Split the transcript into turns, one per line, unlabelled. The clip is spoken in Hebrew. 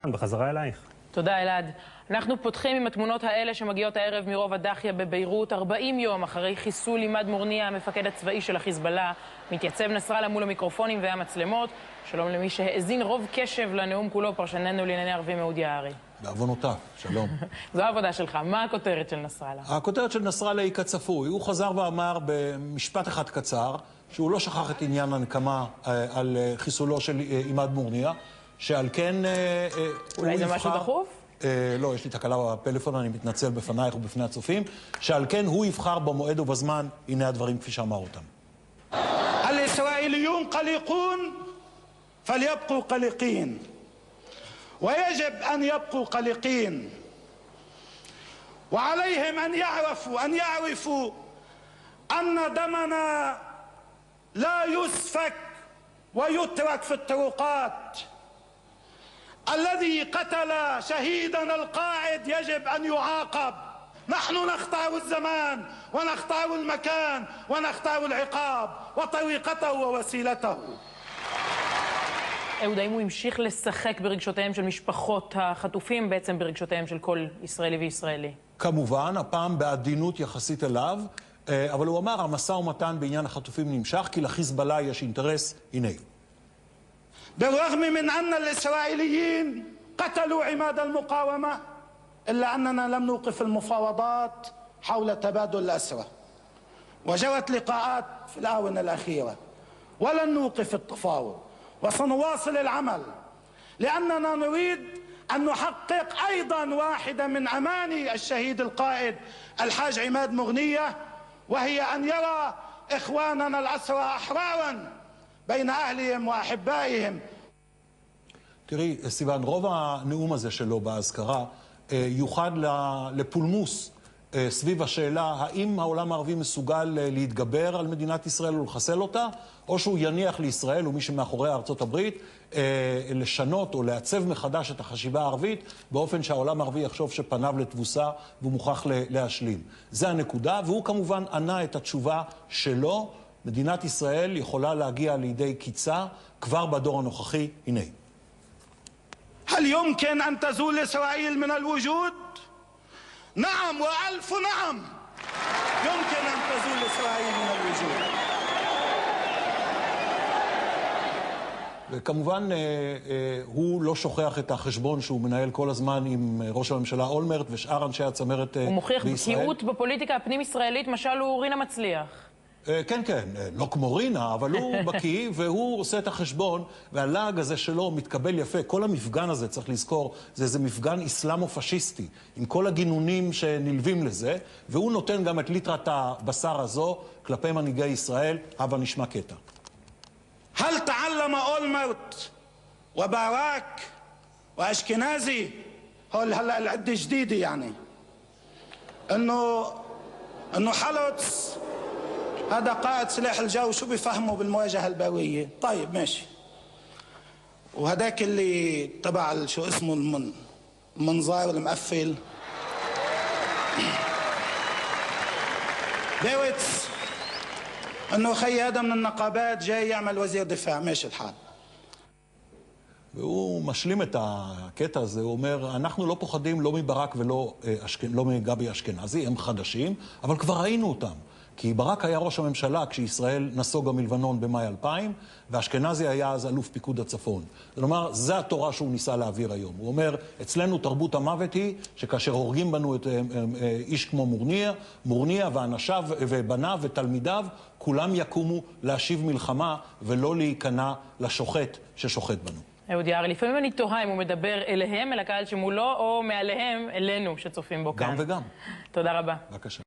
בחזרה אלייך.
תודה אלעד. אנחנו פותחים עם התמונות האלה שמגיעות הערב מרוב הדחיה בביירות. 40 יום אחרי חיסול עימאד מורניה, המפקד הצבאי של החיזבאללה, מתייצב נסראללה מול המיקרופונים והמצלמות. שלום למי שהאזין רוב קשב לנאום כולו, פרשננו לענייני ערבים אהוד יערי.
בעוונותיו, שלום.
זו העבודה שלך. מה הכותרת של נסראללה?
הכותרת של נסראללה היא כצפוי. הוא חזר ואמר במשפט אחד קצר, שהוא לא שכח את עניין הנקמה על חיסולו של עימאד מורניה, שעל כן
אולי זה משהו דחוף?
לא, יש לי תקלה בפלאפון, אני מתנצל בפנייך ובפני הצופים, שעל כן הוא יבחר במועד ובזמן, הנה הדברים כפי שאמר אותם.
الإسرائيليون قلقون فليبقوا قلقين ويجب أن يبقوا قلقين وعليهم أن يعرفوا أن دمنا لا يسفك ويترك في الطرقات. الذي قتل شهيدنا القائد يجب أن يعاقب. نحن نختار الزمان ونختار المكان ونختار العقاب وطريقته ووسيلته.
אהוד, האם הוא המשיך לשחק ברגשותיהם של משפחות החטופים, בעצם ברגשותיהם של כל ישראלי וישראלי?
כמובן, הפעם בעדינות יחסית אליו, אבל הוא אמר, המשא ומתן בעניין החטופים נמשך, כי לחיזבאללה יש אינטרס, הנה.
بالرغم من أن الإسرائيليين قتلوا عماد المقاومة إلا أننا لم نوقف المفاوضات حول تبادل الأسرى وجرت لقاءات في الآونة الأخيرة ولن نوقف التفاوض وسنواصل العمل لأننا نريد أن نحقق أيضا واحدة من أماني الشهيد القائد الحاج عماد مغنية وهي أن يرى إخواننا الأسرى أحرارا בין אהליהם ואחבאיהם.
תראי, סיוון, רוב הנאום הזה שלו בהזכרה יוחד לפולמוס סביב השאלה האם העולם הערבי מסוגל להתגבר על מדינת ישראל ולחסל אותה, או שהוא יניח לישראל ומי שמאחורי ארצות הברית לשנות או לעצב מחדש את החשיבה הערבית באופן שהעולם הערבי יחשוב שפניו לתבוסה והוא מוכרח להשלים. זה הנקודה, והוא כמובן ענה את התשובה שלו. מדינת ישראל יכולה להגיע לידי קיצה כבר בדור הנוכחי, הנה.
هل يمكن أن تزول إسرائيل من الوجود؟ نعم وألف نعم يمكن أن تزول إسرائيل من الوجود.
וכמובן, הוא לא שוכח את החשבון שהוא מנהל כל הזמן עם ראש הממשלה אולמרט ושאר אנשי הצמרת בישראל.
הוא מוכיח בקיאות בפוליטיקה הפנים-ישראלית, משל הוא רינה מצליח.
כן, כן, לא כמו רינה, אבל הוא בקיא והוא עושה את החשבון, והלעג הזה שלו מתקבל יפה. כל המפגן הזה, צריך לזכור, זה איזה מפגן איסלאמו-פשיסטי, עם כל הגינונים שנלווים לזה, והוא נותן גם את ליטרת הבשר הזו כלפי מנהיגי ישראל. הבה נשמע קטע.
هل تعلم أولمرت وباراك وأشكنازي هلا العدة جديدة يعني إنه حلتس هذا قائد سلاح الجو شو بيفهموا بالمواجهة البرية؟ طيب ماشي. وهداك اللي تبع شو اسمه المنظار المقفل بيوتس انه خي هذا من النقابات جاي يعمل وزير دفاع ماشي الحال.
והוא משלים את הקטע הזה, הוא אומר, אנחנו לא פוחדים לא מברק ולא מגבי אשכנזי, הם חדשים, אבל כבר ראינו אותם. כי ברק היה ראש הממשלה כשישראל נסוגה מלבנון במאי 2000, ואשכנזי היה אז אלוף פיקוד הצפון. כלומר, זה התורה שהוא ניסה להעביר היום. הוא אומר, אצלנו תרבות המוות היא שכאשר הורגים בנו את איש כמו מורניה ואנשיו ובניו ותלמידיו, כולם יקומו להשיב מלחמה ולא להיכנע לשוחט ששוחט בנו.
אהוד יערי, לפעמים אני תוהה אם הוא מדבר אליהם, אל הקהל שמולו, או מעליהם אלינו שצופים בו כאן.
גם וגם.
תודה רבה.
בבקשה.